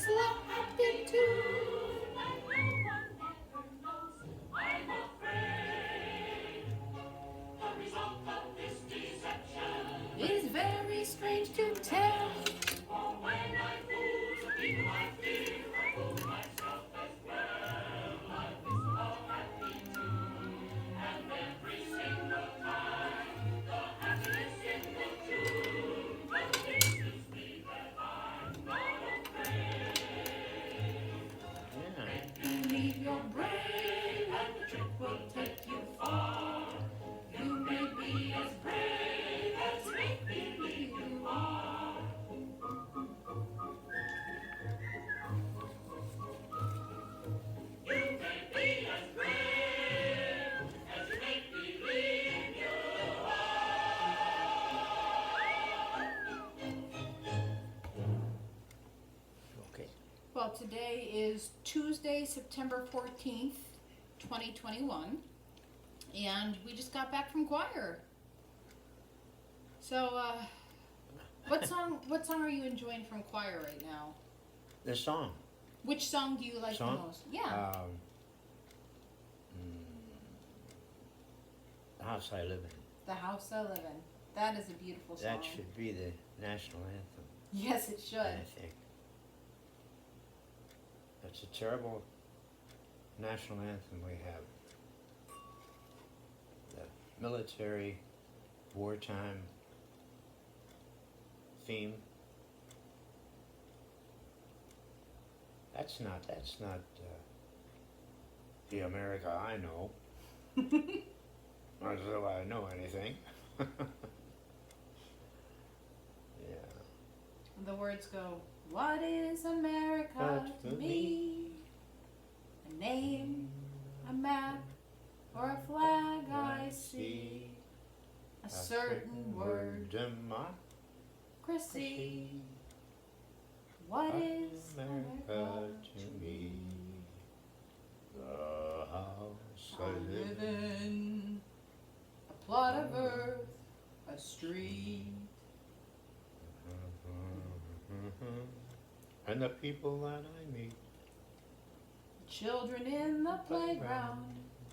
whistle a happy tune. It is very strange to tell. Leave your brain and the trip will take you far. You may be as brave as make believe you are. You may be as brave as you make believe you Okay. Well, today is Tuesday, September 14th, 2021, and we just got back from choir. So, what song are you enjoying from choir right now? The song. Which song do you like the most? Yeah. The House I Live In. The House I Live In. That is a beautiful song. That should be the national anthem. Yes, it should. I think. It's a terrible national anthem we have. The military, wartime theme. That's not the America I know. Not as though I know anything. Yeah. The words go, what is America to me? A name, a map, or a flag I see. A certain word, democracy. What is America to me? The house I live in, a plot of earth, a street. And the people that I meet. Children in the playground,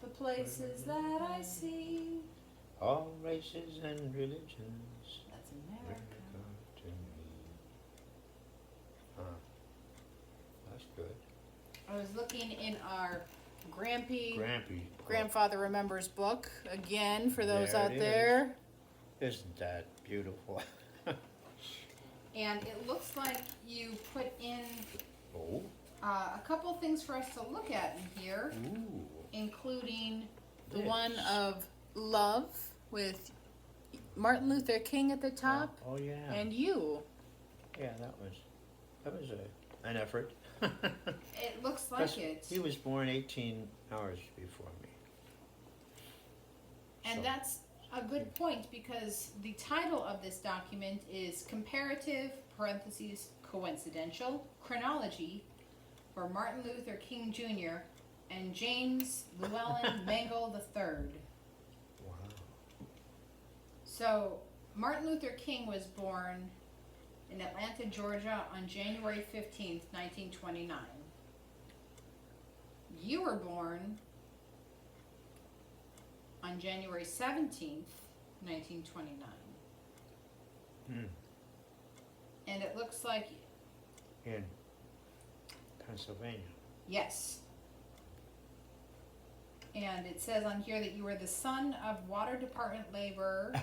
the places that I see. All races and religions. That's America. To me. Huh. That's good. I was looking in our Grampy. Grandfather Remembers book, again, for those There out it there. Isn't that beautiful? And it looks like you put in Oh. a couple things for us to look at in here, Ooh. including the This. one of love with Martin Luther King at the top, Oh yeah. and you. Yeah, that was an effort. It looks like it. He was born 18 hours before me. And So- that's a good point, because the title of this document is Comparative (parentheses coincidental) Chronology for Martin Luther King Jr. and James Llewellyn Mengel III. Wow. So, Martin Luther King was born in Atlanta, Georgia on January 15th, 1929. You were born on January 17th, 1929. Hmm. And it looks like, In Pennsylvania. yes. And it says on here that you were the son of Water Department laborer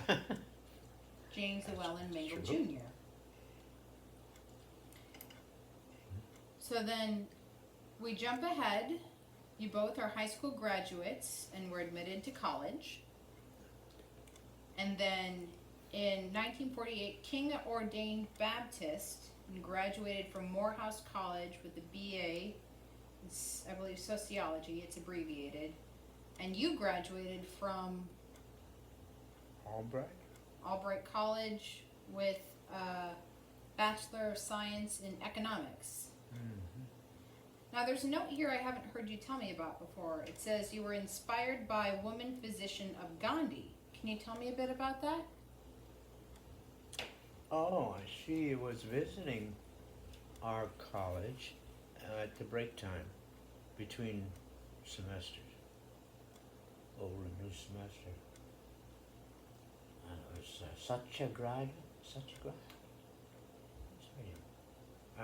James Llewellyn Mengel true. Jr. So then we jump ahead. You both are high school graduates and were admitted to college. And then in 1948, King ordained Baptist and graduated from Morehouse College with a BA, I believe sociology, it's abbreviated. And you graduated from Albright College with a Bachelor of Science in Economics. Mm-hmm. Now there's a note here I haven't heard you tell me about before. It says you were inspired by woman physician of Gandhi. Can you tell me a bit about that? Oh, she was visiting our college at the break time between semesters, over a new semester. And it was such a graduate. What's her name? I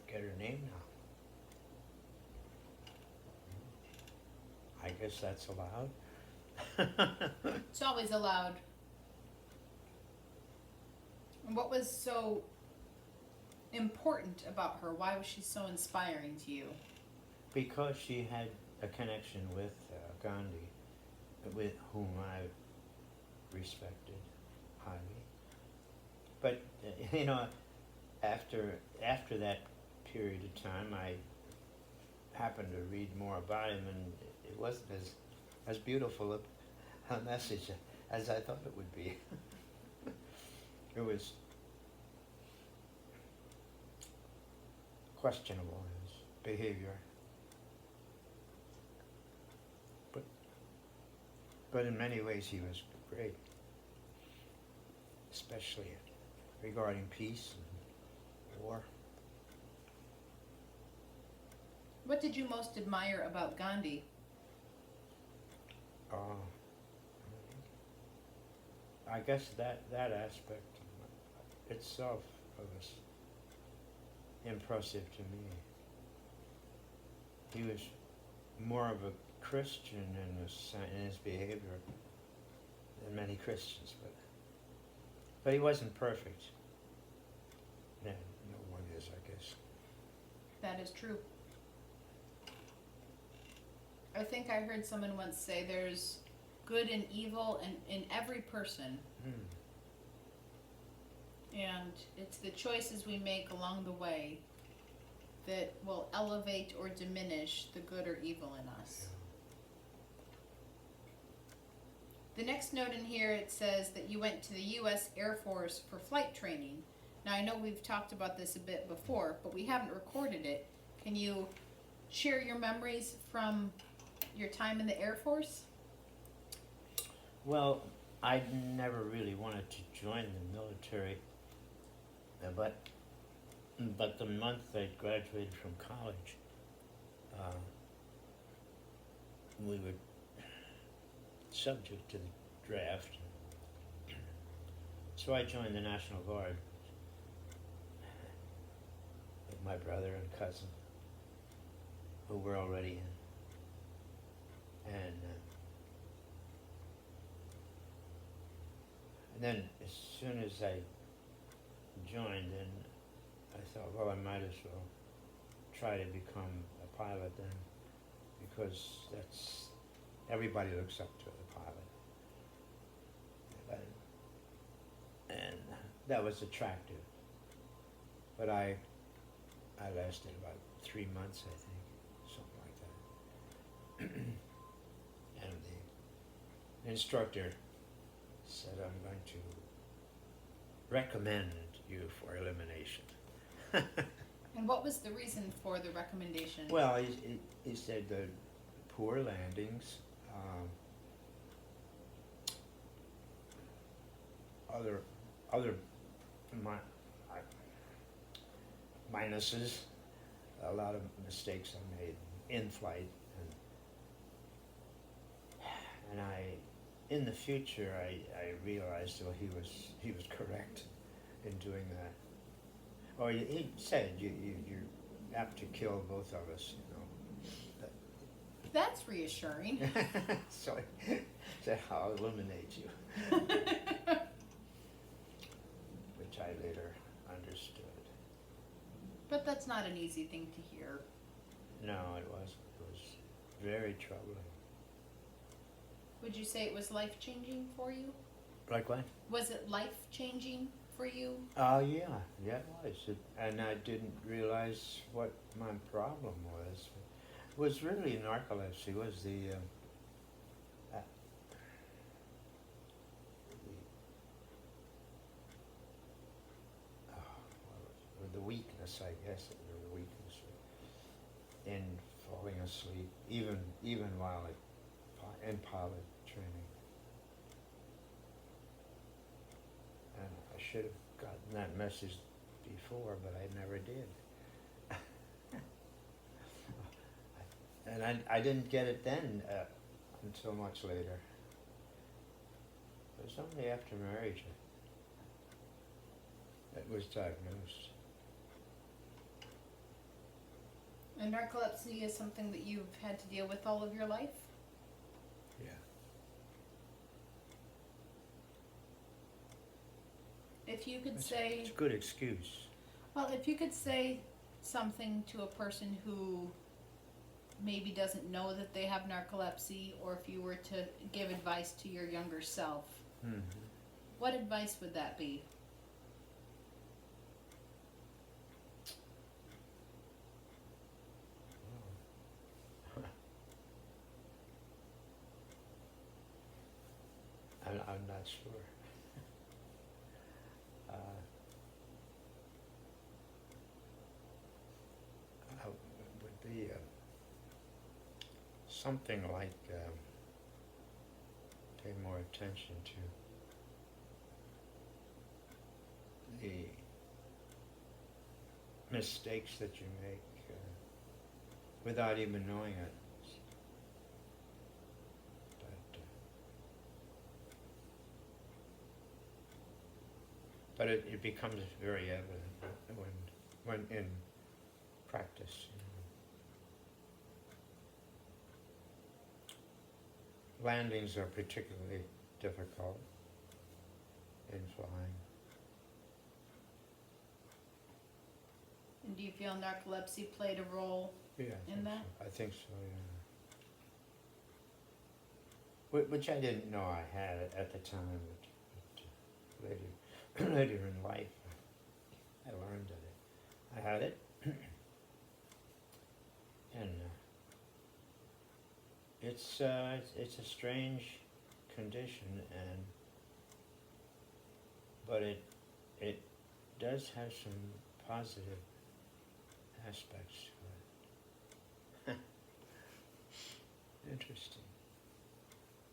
forget her name now. I guess that's allowed. It's always allowed. And what was so important about her? Why was she so inspiring to you? Because she had a connection with Gandhi, with whom I respected highly. But you know, after that period of time, I happened to read more about him, and it wasn't as beautiful a message as I thought it would be. It was questionable, his behavior. But in many ways he was great, especially regarding peace and war. What did you most admire about Gandhi? I guess that aspect itself was impressive to me. He was more of a Christian in his behavior than many Christians, but he wasn't perfect. Yeah, no one is, I guess. That is true. I think I heard someone once say there's good and evil in every person. And it's the choices we make along the way that will elevate or diminish the good or evil in us. The next note in here, it says that you went to the U.S. Air Force for flight training. Now, I know we've talked about this a bit before, but we haven't recorded it. Can you share your memories from your time in the Air Force? Well, I never really wanted to join the military, but the month I graduated from college, we were subject to the draft. So I joined the National Guard with my brother and cousin, who were already in. And then as soon as I joined, then I thought, well, I might as well try to become a pilot then, because everybody looks up to the pilot. And that was attractive. But I lasted about 3 months, I think, something like that. And the instructor said, I'm going to recommend you for elimination. And what was the reason for the recommendation? Well, he said the poor landings, other minuses, a lot of mistakes I made in flight, and in the future I realized, well, he was correct in doing that. Or he said you're apt to kill both of us, you know. That's reassuring. So he said, I'll eliminate you. Which I later understood. But that's not an easy thing to hear. No, it wasn't. It was very troubling. Would you say it was life-changing for you? Like what? Was it life-changing for you? Yeah, it was. And I didn't realize what my problem was. It was really narcolepsy. It was the weakness, I guess, the weakness in falling asleep, even while in pilot training. And I should have gotten that message before, but I never did. And I didn't get it then until much later. It was only after marriage it was diagnosed. And narcolepsy is something that you've had to deal with all of your life? Yeah. If you could It's say, a good excuse. well, if you could say something to a person who maybe doesn't know that they have narcolepsy, or if you were to give advice to your younger self, Mm-hmm. what advice would that be? I'm not sure. Would be something like pay more attention to the mistakes that you make without even knowing it. But it becomes very evident when in practice. Landings are particularly difficult in flying. And do you feel narcolepsy played a role Yeah, in that? I think so, yeah. Which I didn't know I had it at the time, but later in life, I learned that I had it, and it's a strange condition, but it does have some positive aspects to it. Interesting.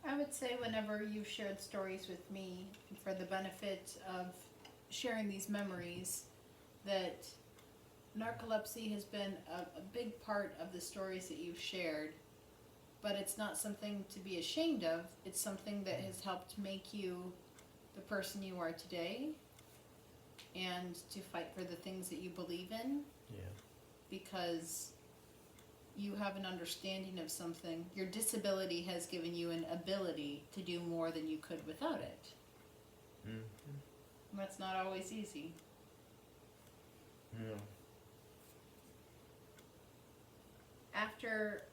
I would say whenever you've shared stories with me, for the benefit of sharing these memories, that narcolepsy has been a big part of the stories that you've shared, but it's not something to be ashamed of. It's something that has helped make you the person you are today, and to fight for the things that you believe in, Yeah. because you have an understanding of something. Your disability has given you an ability to do more than you could without it. Mm-hmm. And that's not always easy. No. After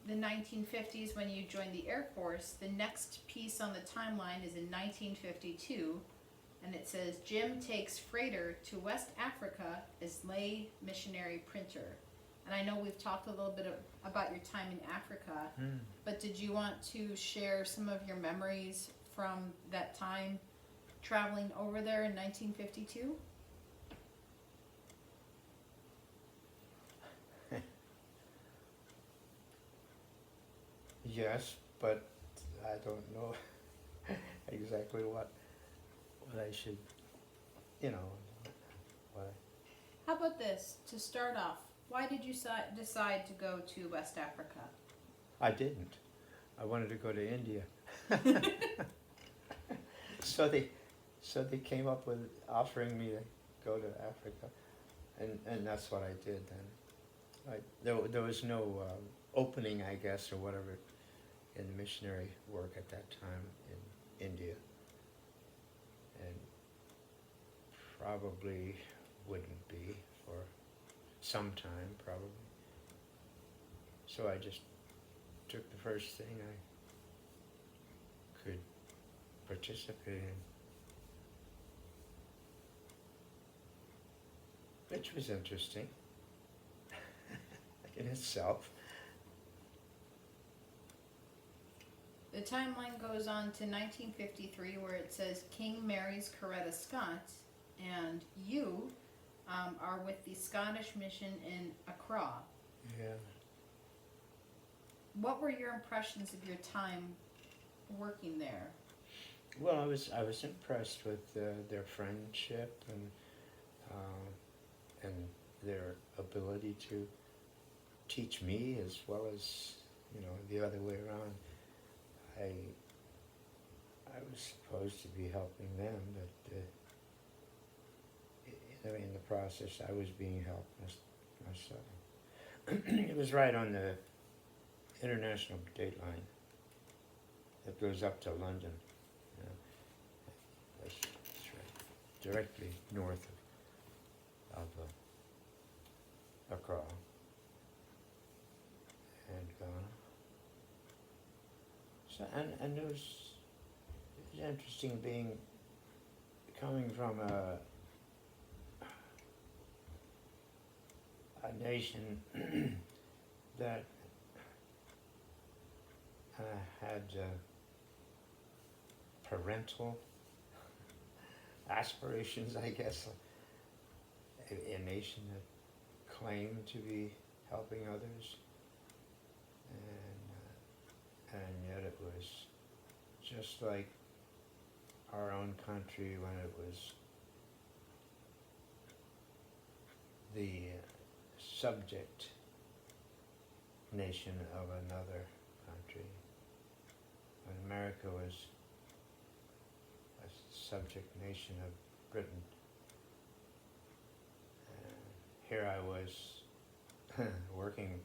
the 1950s, when you joined the Air Force, the next piece on the timeline is in 1952, and it says, Jim takes freighter to West Africa as lay missionary printer. And I know we've talked a little bit about your time in Africa, but did you want to share some of your memories from that time traveling over there in 1952? Yes, but I don't know exactly what I should, what. How about this, to start off? Why did you decide to go to West Africa? I didn't. I wanted to go to India. So they came up with offering me to go to Africa, and that's what I did then. There was no opening, I guess, or whatever, in missionary work at that time in India, and probably wouldn't be for some time, probably. So I just took the first thing I could participate in, which was interesting in itself. The timeline goes on to 1953, where it says King marries Coretta Scott, and you are with the Scottish mission in Accra. Yeah. What were your impressions of your time working there? Well, I was impressed with their friendship and and their ability to teach me as well as, the other way around. I was supposed to be helping them, but in the process I was being helped myself. It was right on the international date line that goes up to London. You know. That's right, directly north of Accra and Ghana. So and it was interesting coming from a nation that had parental aspirations, I guess, a nation that claimed to be helping others, and yet it was just like our own country when it was the subject nation of another country. When America was a subject nation of Britain. And here I was working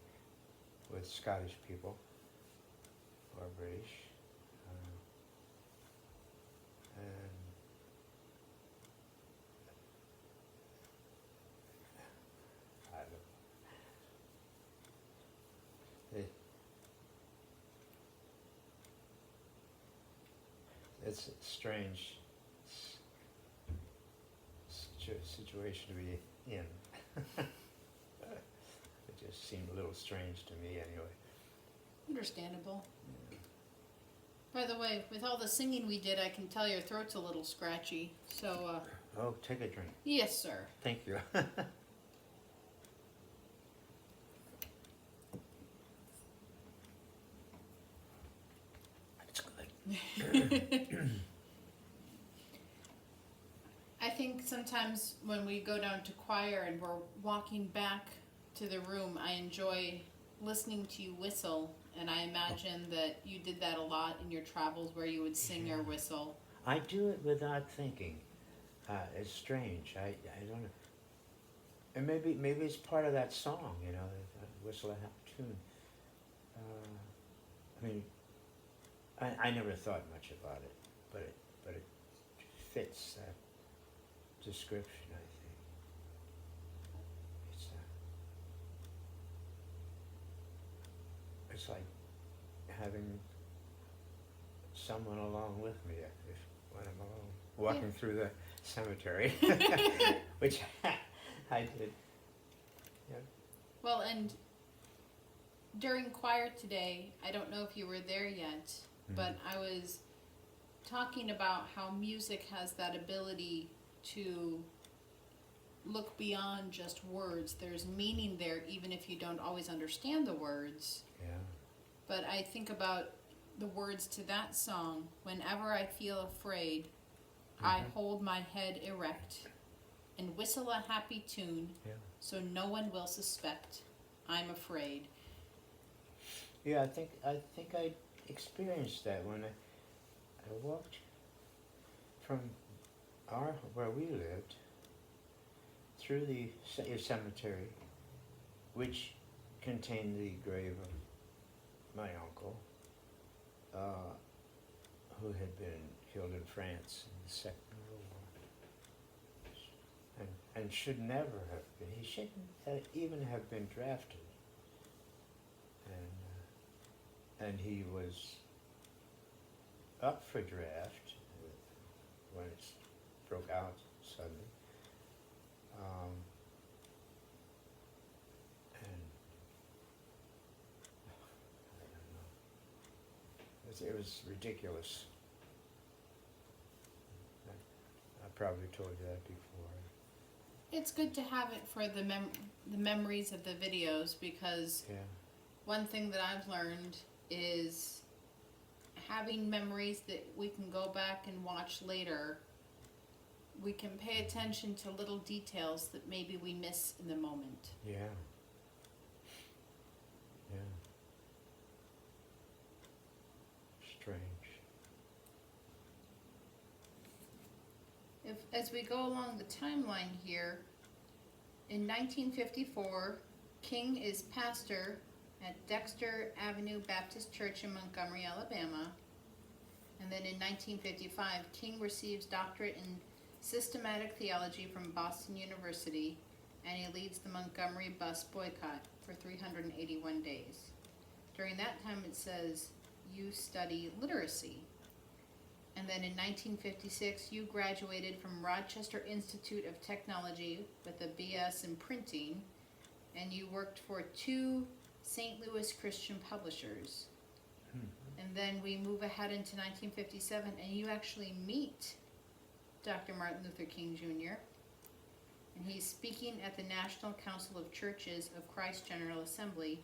with Scottish people, or British, and I don't it's a strange situation to be in. It just seemed a little strange to me anyway. Understandable. By the way, with all the singing we did, I can tell your throat's a little scratchy. So, Oh, take a drink. yes, sir. Thank you. That's good. I think sometimes when we go down to choir and we're walking back to the room, I enjoy listening to you whistle, and I imagine that you did that a lot in your travels where you would sing or whistle. I do it without thinking. It's strange. I don't know. And maybe it's part of that song, whistle a happy tune. I mean, I never thought much about it, but it fits that description, I think. It's like having someone along with me when I'm alone, walking through the cemetery, which I did. Yeah. Well, and during choir today, I don't know if you were there yet, but I was talking about how music has that ability to look beyond just words. There's meaning there even if you don't always understand the words. Yeah. But I think about the words to that song. Whenever I feel afraid, I hold my head erect and whistle a happy tune, so no one will suspect I'm afraid. Yeah, I think I experienced that when I walked from where we lived through the cemetery, which contained the grave of my uncle, who had been killed in France in the Second World War, and should never have been. He shouldn't even have been drafted, and he was up for draft when it broke out suddenly. And I don't know. It was ridiculous. I probably told you that before. It's good to have it for the memories of the videos, because one thing that I've learned is having memories that we can go back and watch later we can pay attention to little details that maybe we miss in the moment. Yeah. Yeah. Strange. As we go along the timeline here, in 1954, King is pastor at Dexter Avenue Baptist Church in Montgomery, Alabama. And then in 1955, King receives doctorate in systematic theology from Boston University, and he leads the Montgomery bus boycott for 381 days. During that time, it says, you study literacy. And then in 1956, you graduated from Rochester Institute of Technology with a BS in printing, and you worked for 2 St. Louis Christian publishers. And then we move ahead into 1957, and you actually meet Dr. Martin Luther King Jr., and he's speaking at the National Council of Churches of Christ General Assembly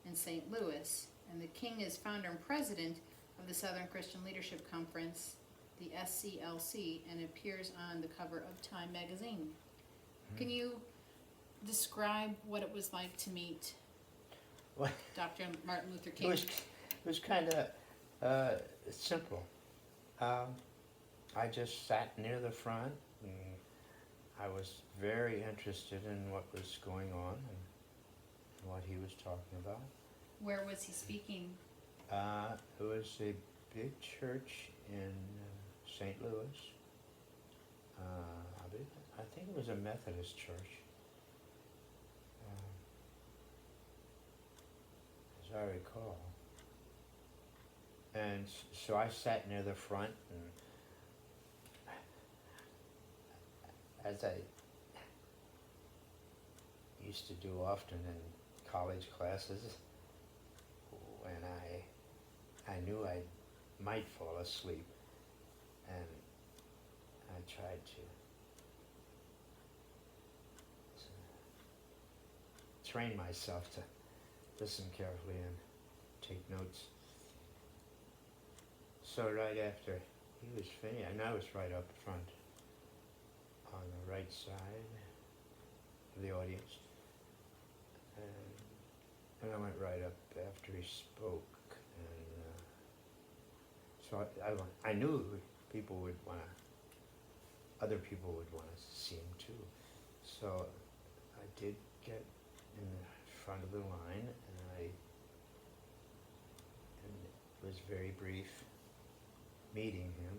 in St. Louis, and the King is founder and president of the Southern Christian Leadership Conference, the SCLC, and appears on the cover of Time magazine. Can you describe what it was like to meet Well, Dr. Martin Luther it King? was kind of simple. I just sat near the front, and I was very interested in what was going on and what he was talking about. Where was he speaking? It was a big church in St. Louis. I think it was a Methodist church, as I recall. And so I sat near the front, and as I used to do often in college classes, when I knew I might fall asleep, and I tried to train myself to listen carefully and take notes. So right after he was finished, and I was right up front on the right side of the audience, and I went right up after he spoke, and so I knew people would want to, other people would want to see him too. So I did get in the front of the line, and it was very brief meeting him.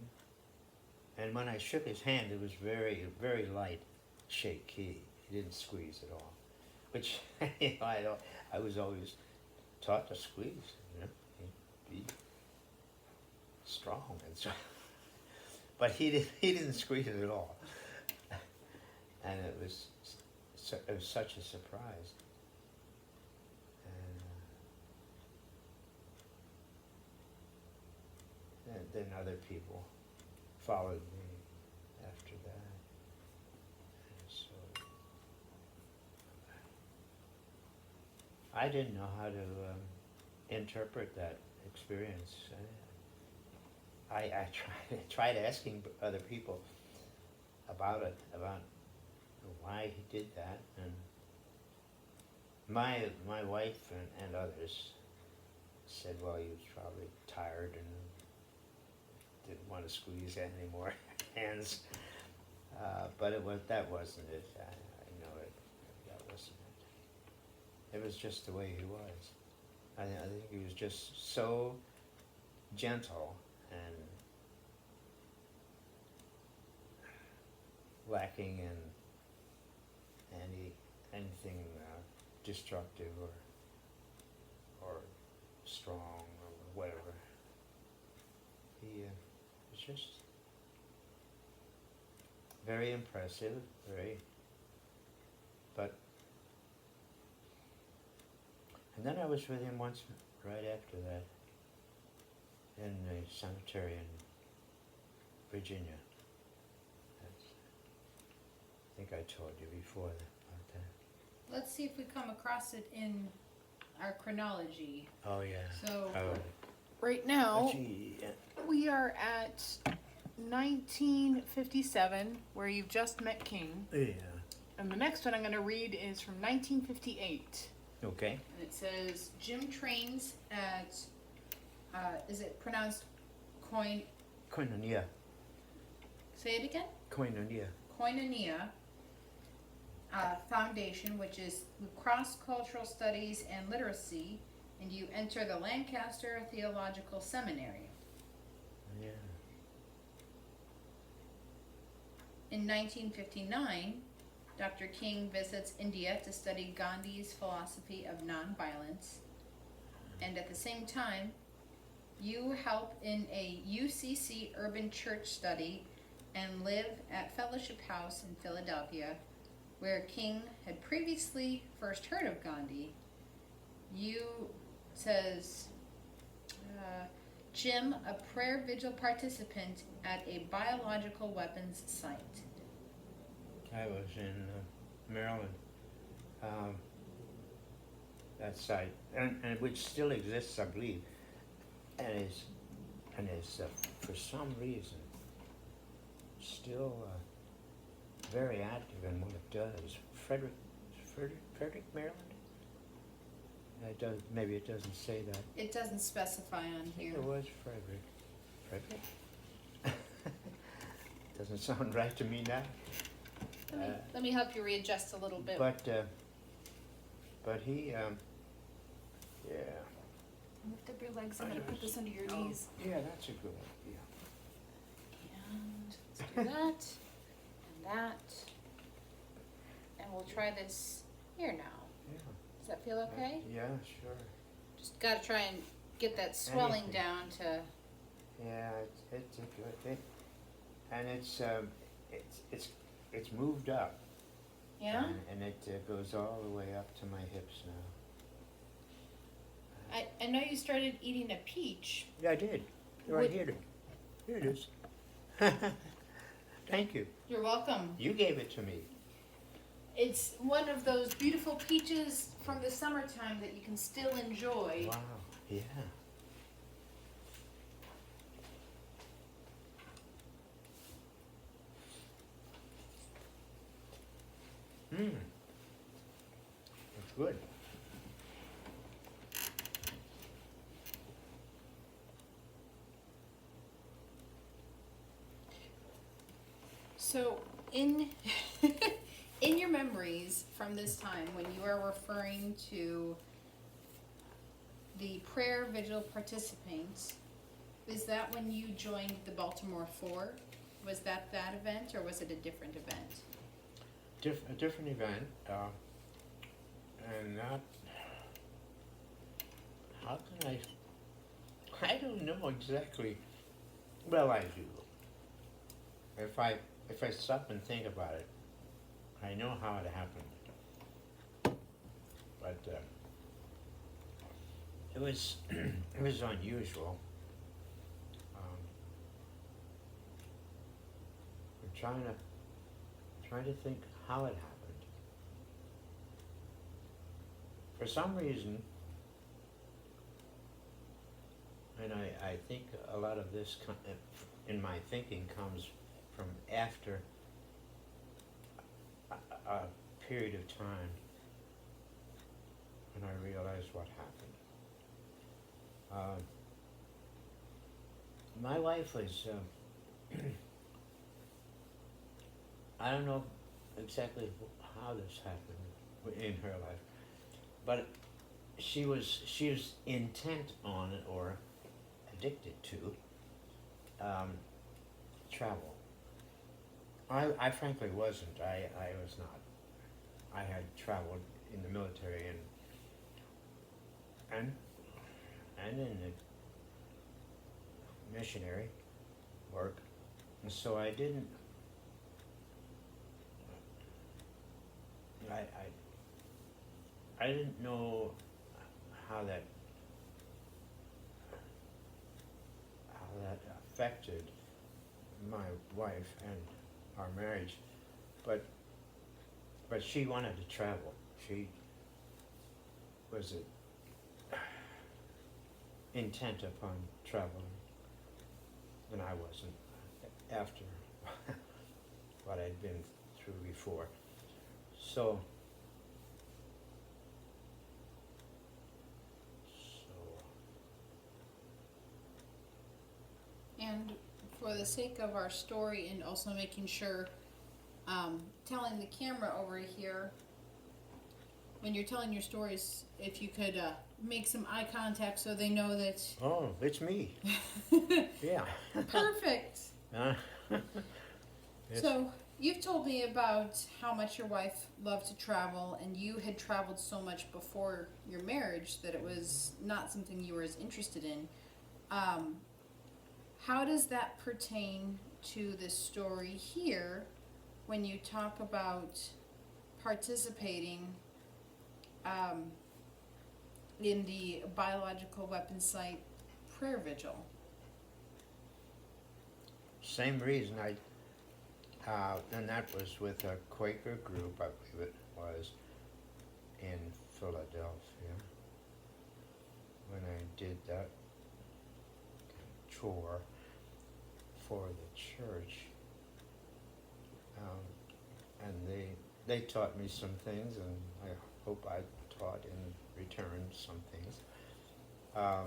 And when I shook his hand, it was very, very light shake. He didn't squeeze at all, which I was always taught to squeeze, be strong and so. But he didn't squeeze it at all, and it was such a surprise. And then other people followed me after that. And so I didn't know how to interpret that experience. I tried asking other people about it, about why he did that, and my wife and others said, well, he was probably tired and didn't want to squeeze any more hands, but that wasn't it. I know it. That wasn't it. It was just the way he was. I think he was just so gentle and lacking in anything destructive or strong or whatever. He was just very impressive, and then I was with him once right after that in a cemetery in Virginia. I think I told you before about that. Let's see if we come across it in our chronology. Oh yeah. So Oh. right now Gee, yeah. we are at 1957, where you've just met King. Yeah. And the next one I'm going to read is from 1958. Okay. And it says Jim trains at, is it pronounced Koinonia. say it again? Koinonia. Koinonia Foundation, which is cross-cultural studies and literacy, and you enter the Lancaster Theological Seminary. Yeah. In 1959, Dr. King visits India to study Gandhi's philosophy of nonviolence, and at the same time, you help in a UCC urban church study and live at Fellowship House in Philadelphia, where King had previously first heard of Gandhi. You, says, Jim, a prayer vigil participant at a biological weapons site. I was in Maryland. That site, and which still exists, I believe, and is for some reason still very active in what it does. Frederick, Maryland. It does. Maybe it doesn't say that. It doesn't specify on I think here. it was Frederick. Frederick. Doesn't sound right to me now. Let me help you readjust a little bit. But he, yeah. Lift up your legs. I'm I going to put just- this under your oh, knees. Yeah, that's a good idea. And let's do that and that. And we'll try this here now. Yeah. Does that feel okay? Yeah, sure. Just got to try and get that swelling Anything. down to. Yeah, it's a good thing, and it's moved up. Yeah? And it goes all the way up to my hips now. I know you started eating a peach. Yeah, I did. Right Would- here. Here it is. Thank you. You're welcome. You gave it to me. It's one of those beautiful peaches from the summertime that you can still enjoy. Wow. Yeah. That's good. So in in your memories from this time, when you are referring to the prayer vigil participants, is that when you joined the Baltimore Four? Was that event, or was it a different event? A different event, and not. How can I don't know exactly. Well, I do. If I stop and think about it, I know how it happened. But it was it was unusual. I'm trying to think how it happened. For some reason, and I think a lot of this in my thinking comes from after a period of time when I realized what happened. My wife was, I don't know exactly how this happened in her life, but she was intent on or addicted to travel. I frankly wasn't. I was not. I had traveled in the military and in the missionary work, and so I didn't. I didn't know how that affected my wife and our marriage, but she wanted to travel. She was intent upon traveling, and I wasn't. after what I'd been through before. So, And for the sake of our story and also making sure, telling the camera over here, when you're telling your stories, if you could make some eye contact so they know that. oh, it's me. Yeah. Perfect. Yes. So you've told me about how much your wife loved to travel, and you had traveled so much before your marriage that it was not something you were as interested in. How does that pertain to this story here when you talk about participating in the biological weapon site prayer vigil? Same reason and that was with a Quaker group, I believe it was, in Philadelphia, when I did that chore for the church. And they taught me some things, and I hope I taught in return some things. I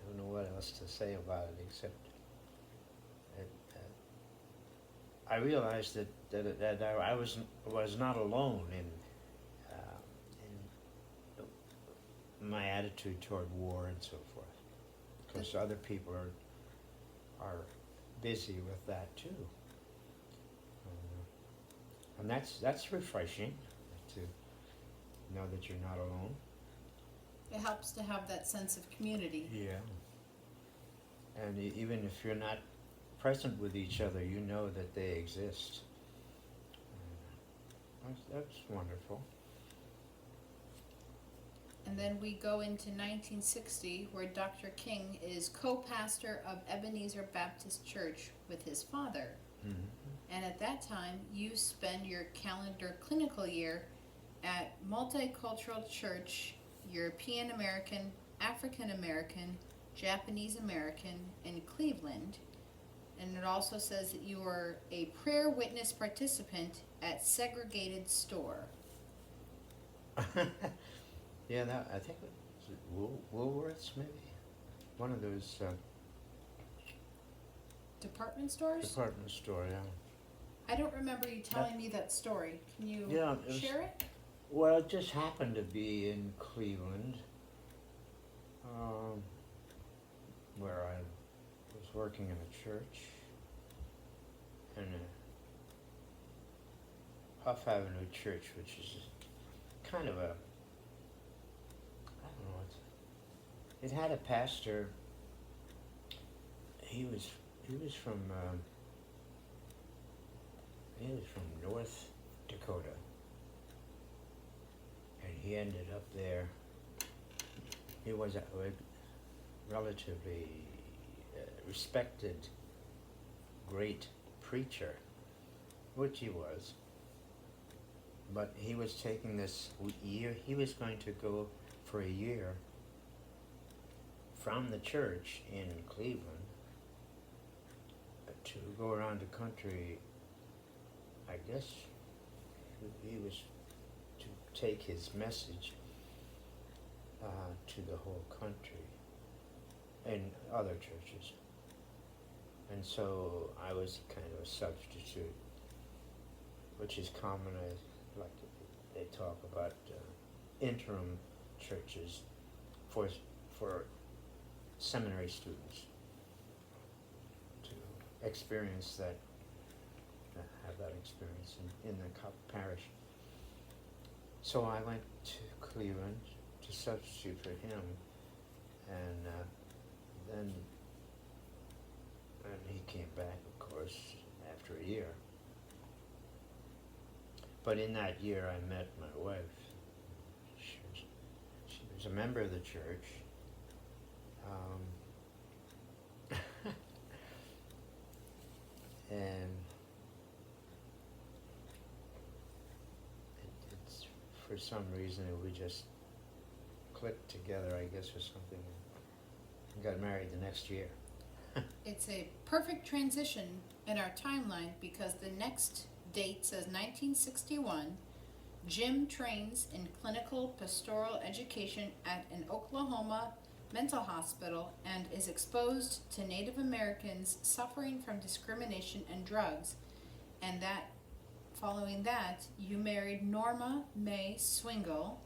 don't know what else to say about it except I realized that I was not alone in my attitude toward war and so forth, because other people are busy with that too, and that's refreshing to know that you're not alone. It helps to have that sense of community. Yeah. And even if you're not present with each other, you know that they exist. That's wonderful. And then we go into 1960, where Dr. King is co-pastor of Ebenezer Baptist Church with his father. Mm-hmm. And at that time, you spend your calendar clinical year at Multicultural Church, European American, African American, Japanese American in Cleveland. And it also says that you were a prayer witness participant at Segregated Store. Yeah, I think it was Woolworths, maybe? One of those Department stores? department store, yeah. I don't remember you telling me that story. Can you Yeah, it was- share it? Well, it just happened to be in Cleveland, where I was working in a church, in a Huff Avenue church, which is kind of a, I don't know, it had a pastor. He was from North Dakota. And he ended up there. He was a relatively respected, great preacher, which he was. But he was taking this year, he was going to go for a year from the church in Cleveland to go around the country. I guess he was to take his message to the whole country in other churches. And so I was kind of a substitute, which is common, like they talk about interim churches for seminary students to experience that, have that experience in the parish. So I went to Cleveland to substitute for him, and then he came back, of course, after a year. But in that year I met my wife. She was a member of the church. And it's for some reason we just clicked together, I guess, or something. got married the next year. It's a perfect transition in our timeline because the next date says 1961. Jim trains in clinical pastoral education at an Oklahoma mental hospital and is exposed to Native Americans suffering from discrimination and drugs. And that, following that, you married Norma May Swingle,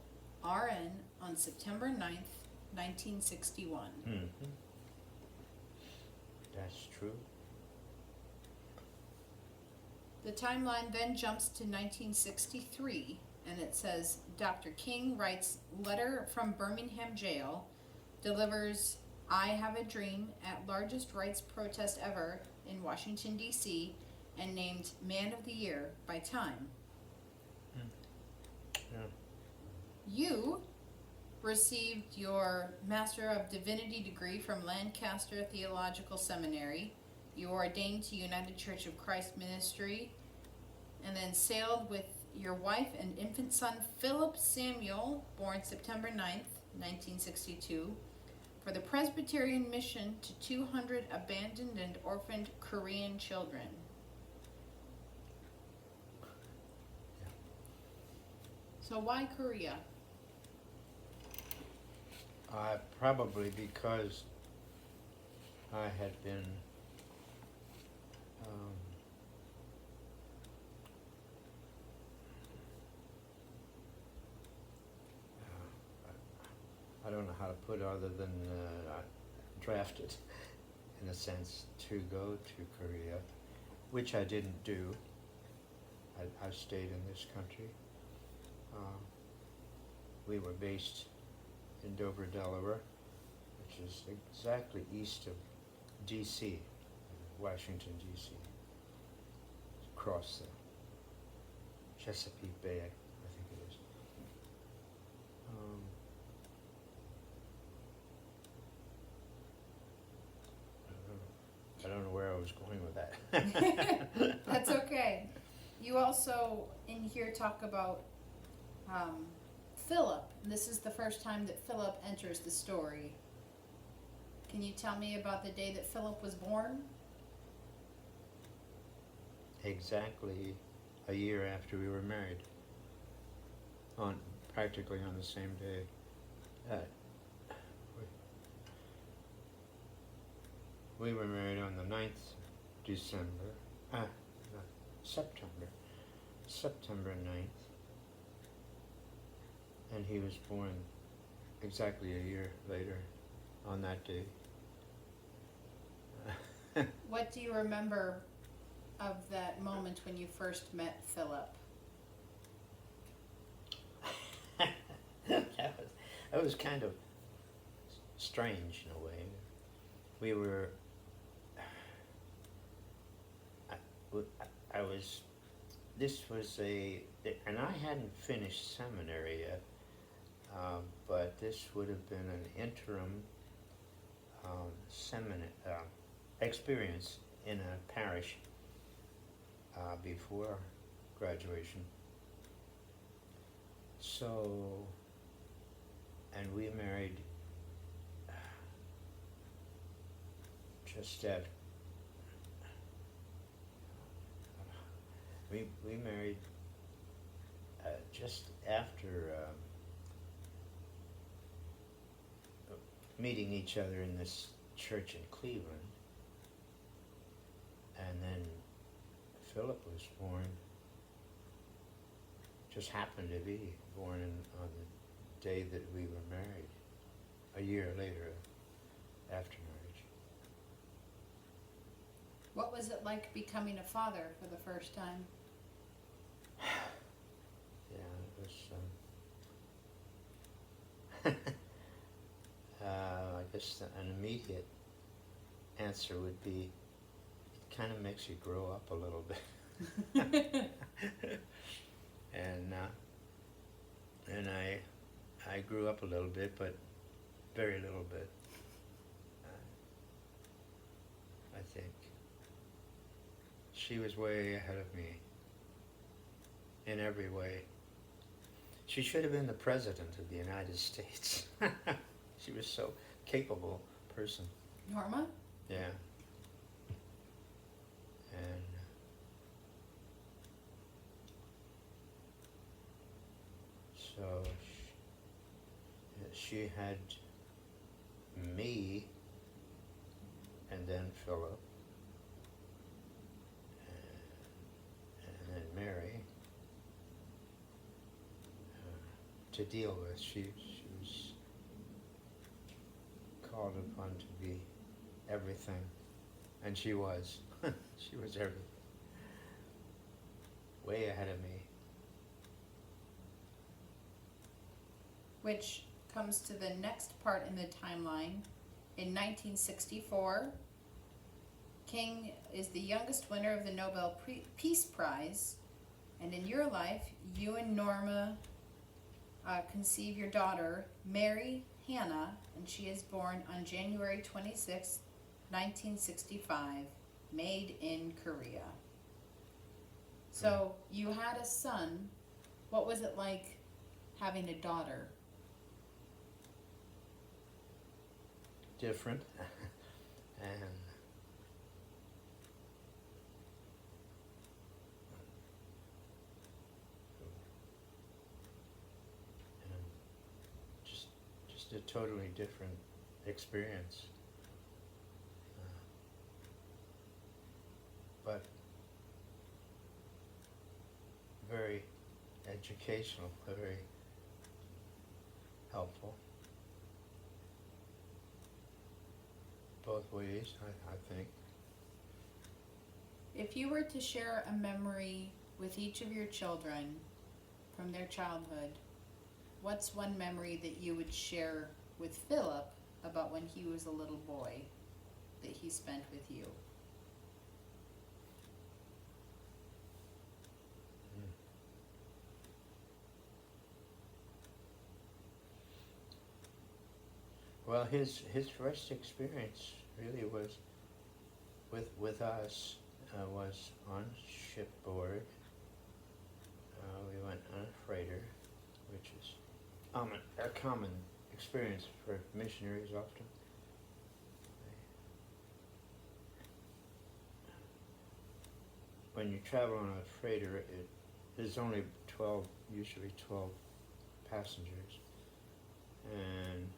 RN, on September 9th, 1961. Mm-hmm. That's true. The timeline then jumps to 1963, and it says Dr. King writes letter from Birmingham jail, delivers I Have a Dream at largest rights protest ever in Washington, D.C., and named Man of the Year by Time. Yeah. You received your Master of Divinity degree from Lancaster Theological Seminary. You were ordained to United Church of Christ Ministry, and then sailed with your wife and infant son Philip Samuel, born September 9th, 1962, for the Presbyterian mission to 200 abandoned and orphaned Korean children. So why Korea? Probably because I had been I don't know how to put it other than drafted, in a sense, to go to Korea, which I didn't do. I stayed in this country. We were based in Dover, Delaware, which is exactly east of D.C., Washington, D.C., across the Chesapeake Bay, I think it is. I don't know where I was going with that. That's okay. You also in here talk about Philip. This is the first time that Philip enters the story. Can you tell me about the day that Philip was born? Exactly a year after we were married, practically on the same day. We were married on the 9th December, no, September 9th, and he was born exactly a year later on that day. What do you remember of that moment when you first met Philip? That was kind of strange in a way. We were, and I hadn't finished seminary yet, but this would have been an interim experience in a parish before graduation. So, and we married just after, we married just after meeting each other in this church in Cleveland, and then Philip was born, just happened to be born on the day that we were married, a year later after marriage. What was it like becoming a father for the first time? Yeah, it was, I guess an immediate answer would be, it kind of makes you grow up a little bit. And I grew up a little bit, but very little bit, I think. She was way ahead of me in every way. She should have been the President of the United States. She was so capable person. Norma? Yeah. And so she had me, and then Philip, and then Mary to deal with. She was called upon to be everything, and she was. She was everything. Way ahead of me. Which comes to the next part in the timeline. In 1964, King is the youngest winner of the Nobel Peace Prize, and in your life, you and Norma conceive your daughter, Mary Hannah, and she is born on January 26, 1965, made in Korea. So you had a son. What was it like having a daughter? Different. And just a totally different experience. But very educational, very helpful. Both ways, I think. If you were to share a memory with each of your children from their childhood, what's one memory that you would share with Philip about when he was a little boy that he spent with you? Well, his first experience really was with us was on shipboard. We went on a freighter, which is a common experience for missionaries often. When you travel on a freighter, there's only usually 12 passengers, and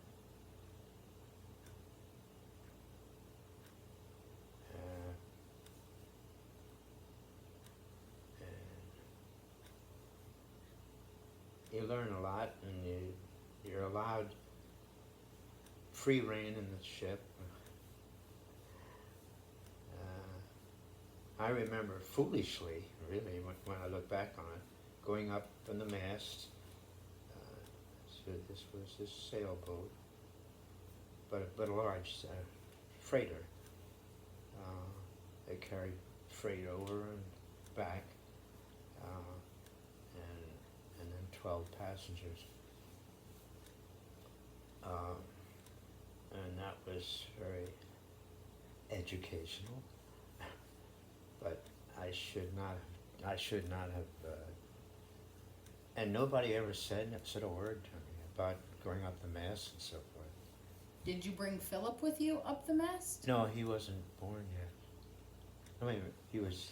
you learn a lot, and you're allowed free reign in the ship. I remember foolishly, really, when I look back on it, going up on the mast. So this was this sailboat, but a large freighter. They carried freight over and back, and then 12 passengers. And that was very educational. But I should not have, and nobody ever said a word to me about going up the mast and so forth. Did you bring Philip with you up the mast? No, he wasn't born yet. I mean, he was,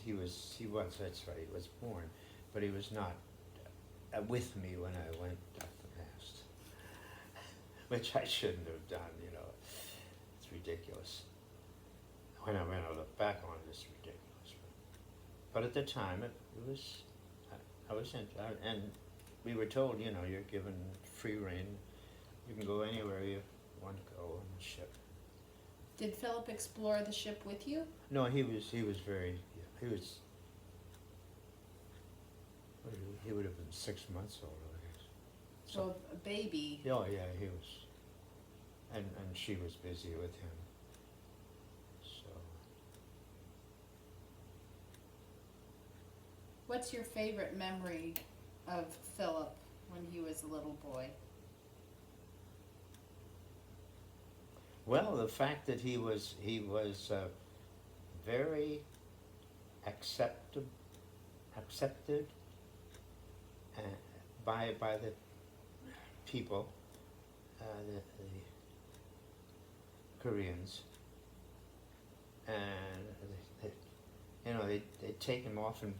that's right, he was born, but he was not with me when I went up the mast, which I shouldn't have done, you know. It's ridiculous. When I look back on it, it's ridiculous. But at the time, it was, I was in, and we were told, you know, you're given free rein. You can go anywhere you want to go on the ship. Did Philip explore the ship with you? No, he was very, he would have been 6 months old, I guess. So a baby. Oh yeah, he was, and she was busy with him. So. What's your favorite memory of Philip when he was a little boy? Well, the fact that he was very accepted by the people, Koreans, and they take him off, and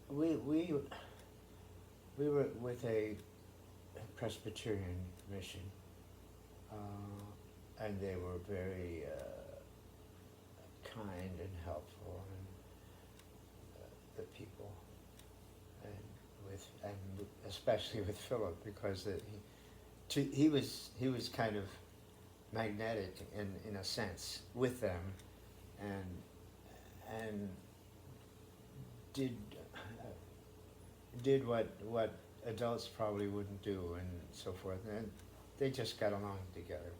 we were with a Presbyterian mission, and they were very kind and helpful, and the people, and especially with Philip, because he was kind of magnetic in a sense with them, and did what adults probably wouldn't do, and so forth, and they just got along together,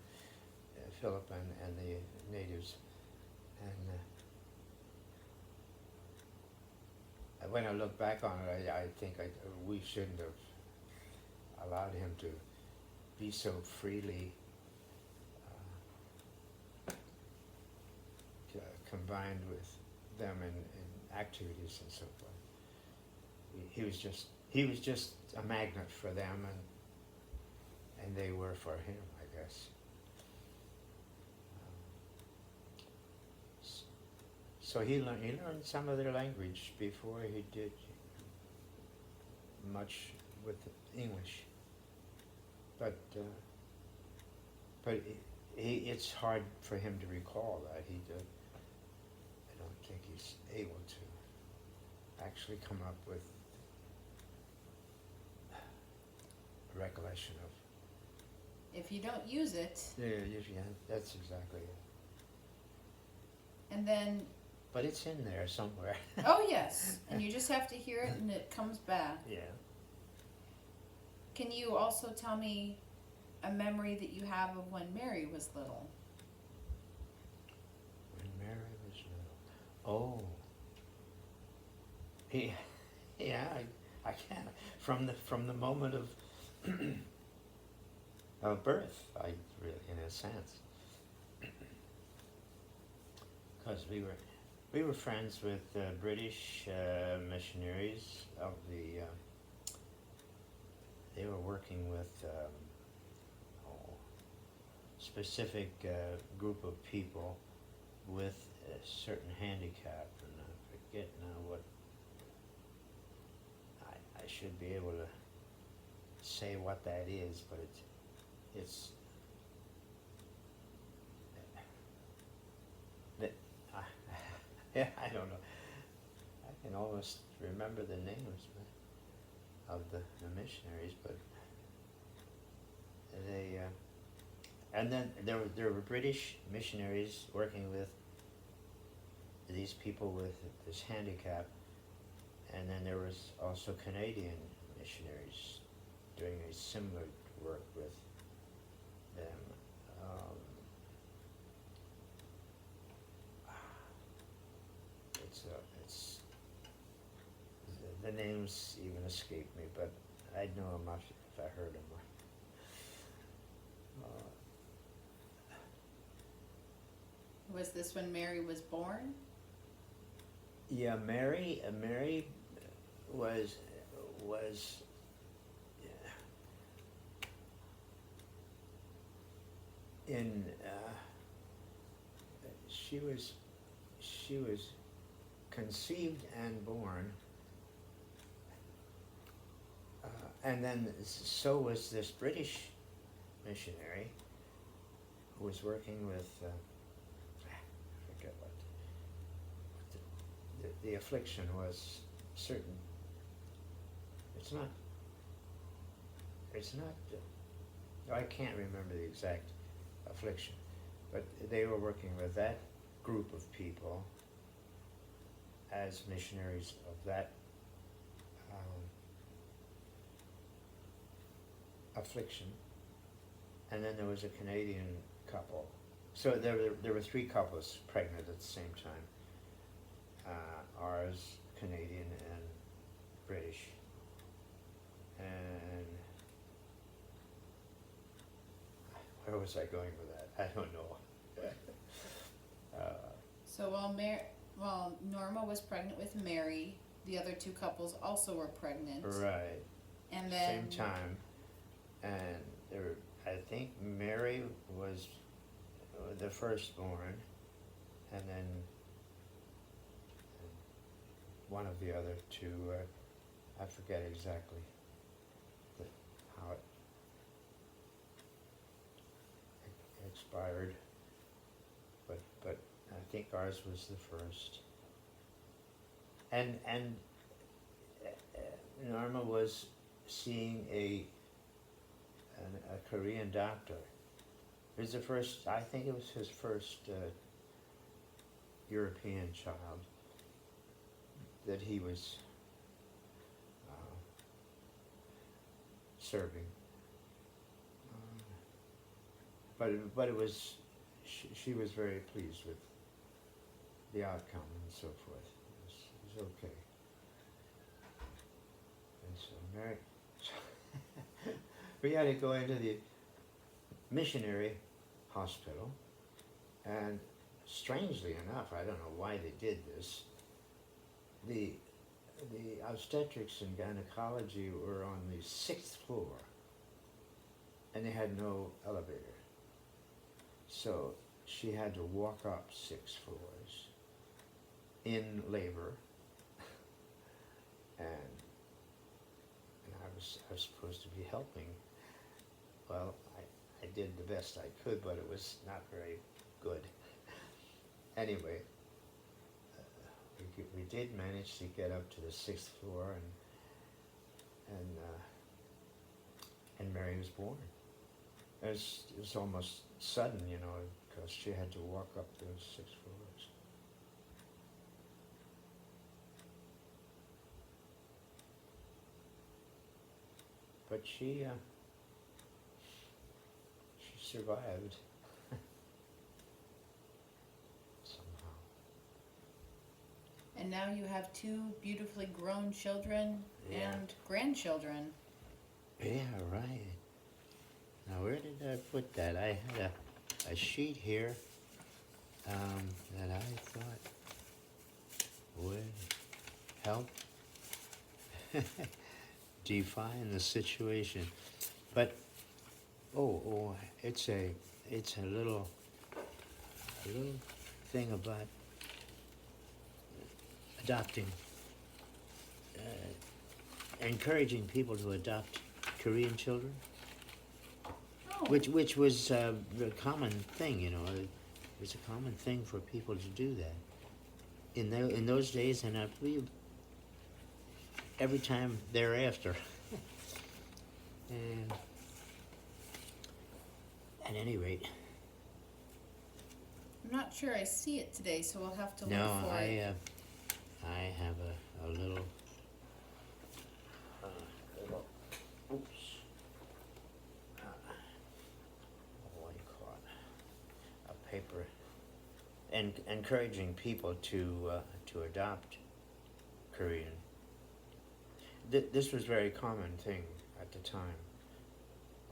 Philip and the natives, and when I look back on it, I think we shouldn't have allowed him to be so freely combined with them in activities and so forth. He was just a magnet for them, and they were for him, I guess. So he learned some of their language before he did much with English. But it's hard for him to recall that. I don't think he's able to actually come up with a recollection of. If you don't use it, Yeah, that's exactly it. and then, But it's in there somewhere. oh yes, and you just have to hear it and it comes back. Yeah. Can you also tell me a memory that you have of when Mary was little? When Mary was little. Oh. Yeah, I can. From the moment of of birth, really, in a sense. Because we were friends with British missionaries of the. They were working with specific group of people with a certain handicap, and I forget now what. I should be able to say what that is, but it's I don't know. I can almost remember the names of the missionaries, but they and then there were British missionaries working with these people with this handicap, and then there was also Canadian missionaries doing a similar work with them. It's the names even escape me, but I'd know them if I heard them. Was this when Mary was born? Yeah, Mary was in she was conceived and born, and then so was this British missionary who was working with I forget what the affliction was certain. It's not I can't remember the exact affliction, but they were working with that group of people as missionaries of that affliction. And then there was a Canadian couple. So there were three couples pregnant at the same time. Ours, Canadian, and British. And where was I going with that? I don't know. So while Norma was pregnant with Mary, the other two couples also were pregnant. Right. And then Same time. And I think Mary was the firstborn, and then one of the other two, I forget exactly how it expired, but I think ours was the first. And Norma was seeing a Korean doctor. It was the first, I think it was his first European child that he was serving. But it was, she was very pleased with the outcome and so forth. It was okay. And so Mary, we had to go into the missionary hospital, and strangely enough, I don't know why they did this, the obstetrics and gynecology were on the 6th floor, and they had no elevator. So she had to walk up 6 floors in labor, and I was supposed to be helping. Well, I did the best I could, but it was not very good. Anyway, we did manage to get up to the 6th floor, and Mary was born. It was almost sudden, you know, because she had to walk up those 6 floors. But she survived somehow. And now you have 2 beautifully grown children and grandchildren. Yeah, right. Now, where did I put that? I had a sheet here that I thought would help define the situation. But it's a little thing about adopting, encouraging people to adopt Korean children. Oh. Which was the common thing, you know. It was a common thing for people to do that in those days, and I believe every time thereafter. And at any rate, I'm not sure I see it today, so we'll have to look no, for it. I have a little, oops. What do you call it? A paper, and encouraging people to adopt Korean. This was a very common thing at the time.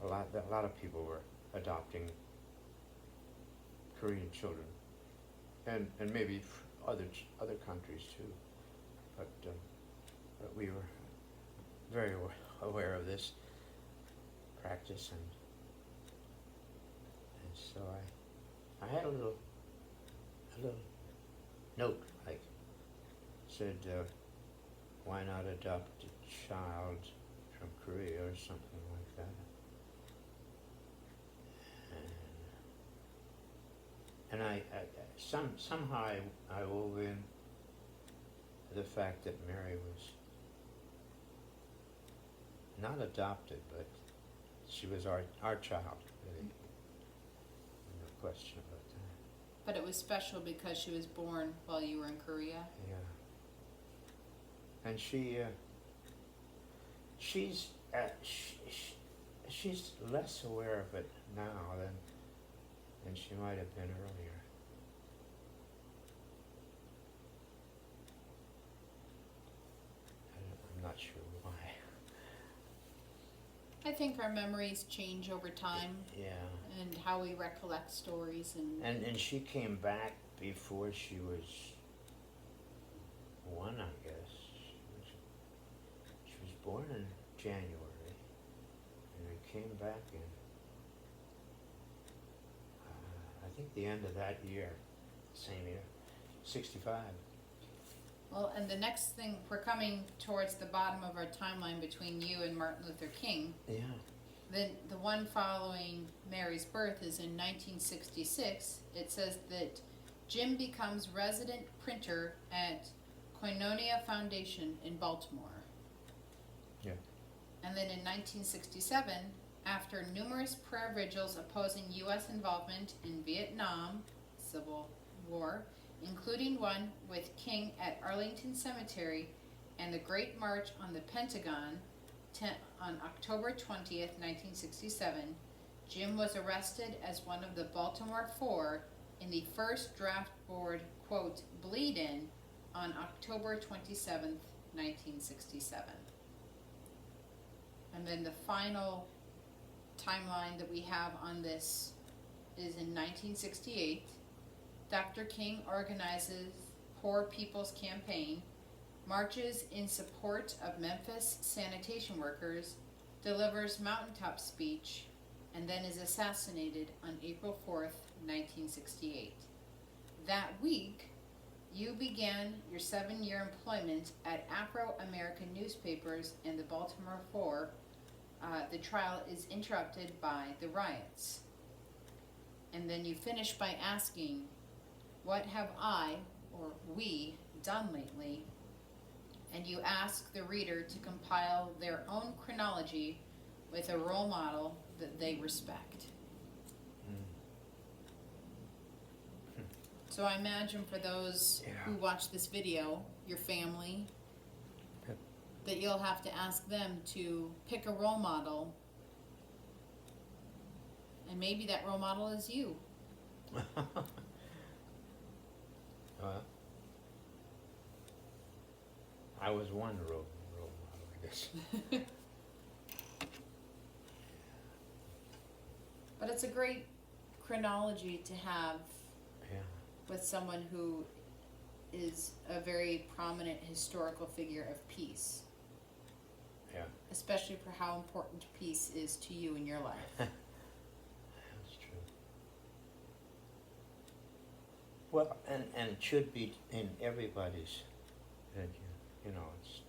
A lot of people were adopting Korean children, and maybe other countries too. But we were very aware of this practice, and so I had a little note, like, said, why not adopt a child from Korea or something like that. And I somehow I wove in the fact that Mary was not adopted, but she was our child, really. No question about that. But it was special because she was born while you were in Korea. Yeah. And she's less aware of it now than she might have been earlier. I'm not sure why. I think our memories change over time. Yeah. And how we recollect stories And she came back before she was 1, I guess. She was born in January, and we came back in, I think think the end of that year, same year, 65. Well, and the next thing, we're coming towards the bottom of our timeline between you and Martin Luther King. Yeah. Then the one following Mary's birth is in 1966. It says that Jim becomes resident printer at Koinonia Foundation in Baltimore. Yeah. And then in 1967, after numerous prayer vigils opposing U.S. involvement in Vietnam Civil War, including one with King at Arlington Cemetery and the Great March on the Pentagon on October 20th, 1967, Jim was arrested as one of the Baltimore Four in the first draft board, quote, bleed-in on October 27th, 1967. And then the final timeline that we have on this is in 1968. Dr. King organizes Poor People's Campaign, marches in support of Memphis sanitation workers, delivers mountaintop speech, and then is assassinated on April 4th, 1968. That week, you began your 7-year employment at Afro-American newspapers and the Baltimore Four. The trial is interrupted by the riots. And then you finish by asking, what have I, or we, done lately? And you ask the reader to compile their own chronology with a role model that they respect. So I imagine for those who watch this video, your family, that you'll have to ask them to pick a role model, and maybe that role model is you. I was one role model, I guess. But it's a great chronology to have Yeah. with someone who is a very prominent historical figure of peace, Yeah. especially for how important peace is to you in your life. That's true. Well, and it should be in everybody's, you know, it's,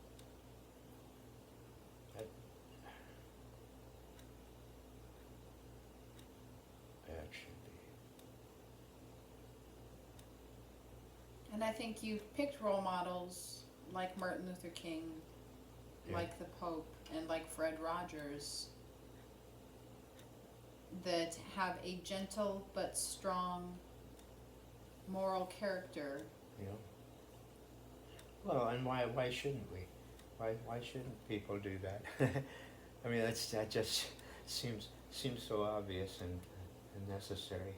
that should be. And I think you've picked role models like Martin Luther King, Yeah. like the Pope, and like Fred Rogers, that have a gentle but strong moral character. Yeah. Well, and why shouldn't we? Why shouldn't people do that? I mean, that just seems so obvious and necessary,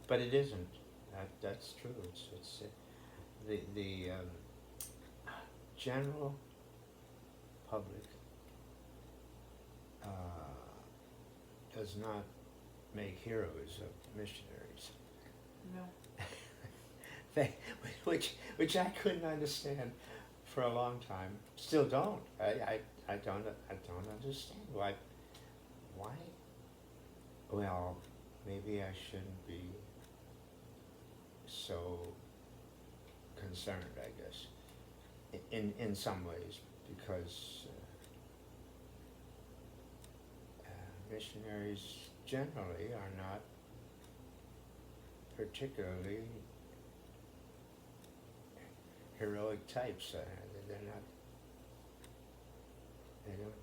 but it isn't. That's true. It's the general public does not make heroes of missionaries. No. Which I couldn't understand for a long time. Still don't. I don't understand why. Well, maybe I shouldn't be so concerned, I guess, in some ways, because missionaries generally are not particularly heroic types. They're not. They don't.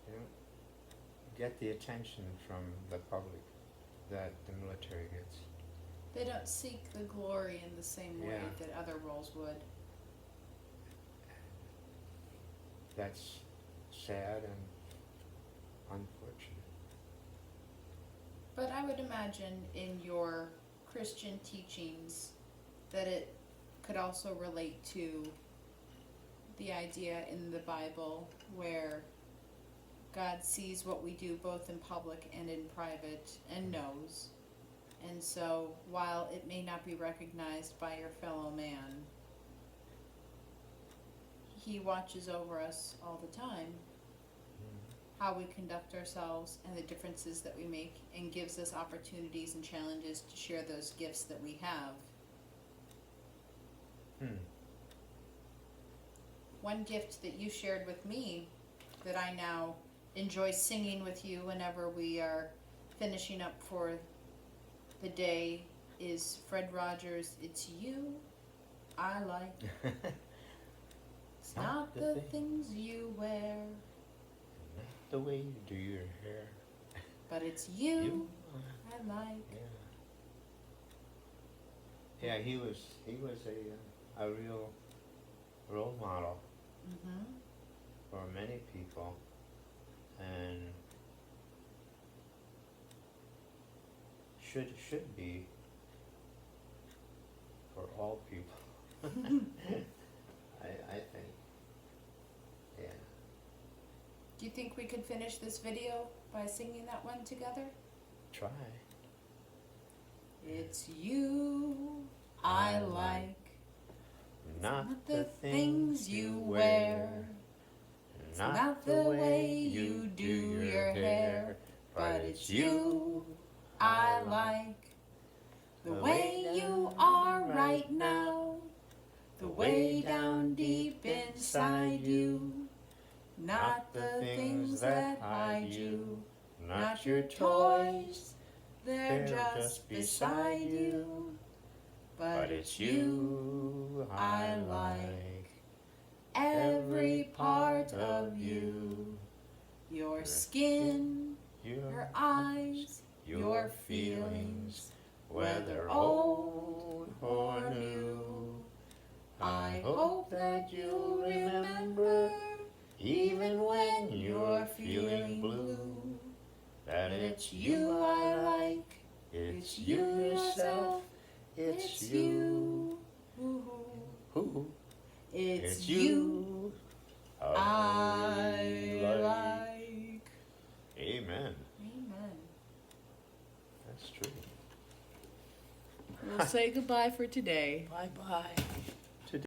They don't get the attention from the public that the military gets. They don't seek the glory in the same way Yeah. that other roles would. That's sad and unfortunate. But I would imagine in your Christian teachings that it could also relate to the idea in the Bible where God sees what we do both in public and in private and knows. And so while it may not be recognized by your fellow man, He watches over us all the time. how we conduct ourselves and the differences that we make, and gives us opportunities and challenges to share those gifts that we have. One gift that you shared with me that I now enjoy singing with you whenever we are finishing up for the day is Fred Rogers' "It's You I Like." It's not the things you wear, Not the way you do your hair. but it's you I like. Yeah, he was a real role model Mm-hmm. for many people, and should be for all people. I think. Yeah. Do you think we could finish this video by singing that one together? Try. It's you I like. Not the things you wear, not the way you do your hair, but it's you I like. The way you are right now, the way down deep inside you, not the things that hide you, not your toys, they're just beside you. But it's you I like, every part of you, your skin, your eyes, your feelings, whether old or new. I hope that you'll remember, even when you're feeling blue, that it's you I like, it's you yourself. It's you. Who? It's you I like. Amen. Amen. That's true. We'll say goodbye for today. Bye-bye.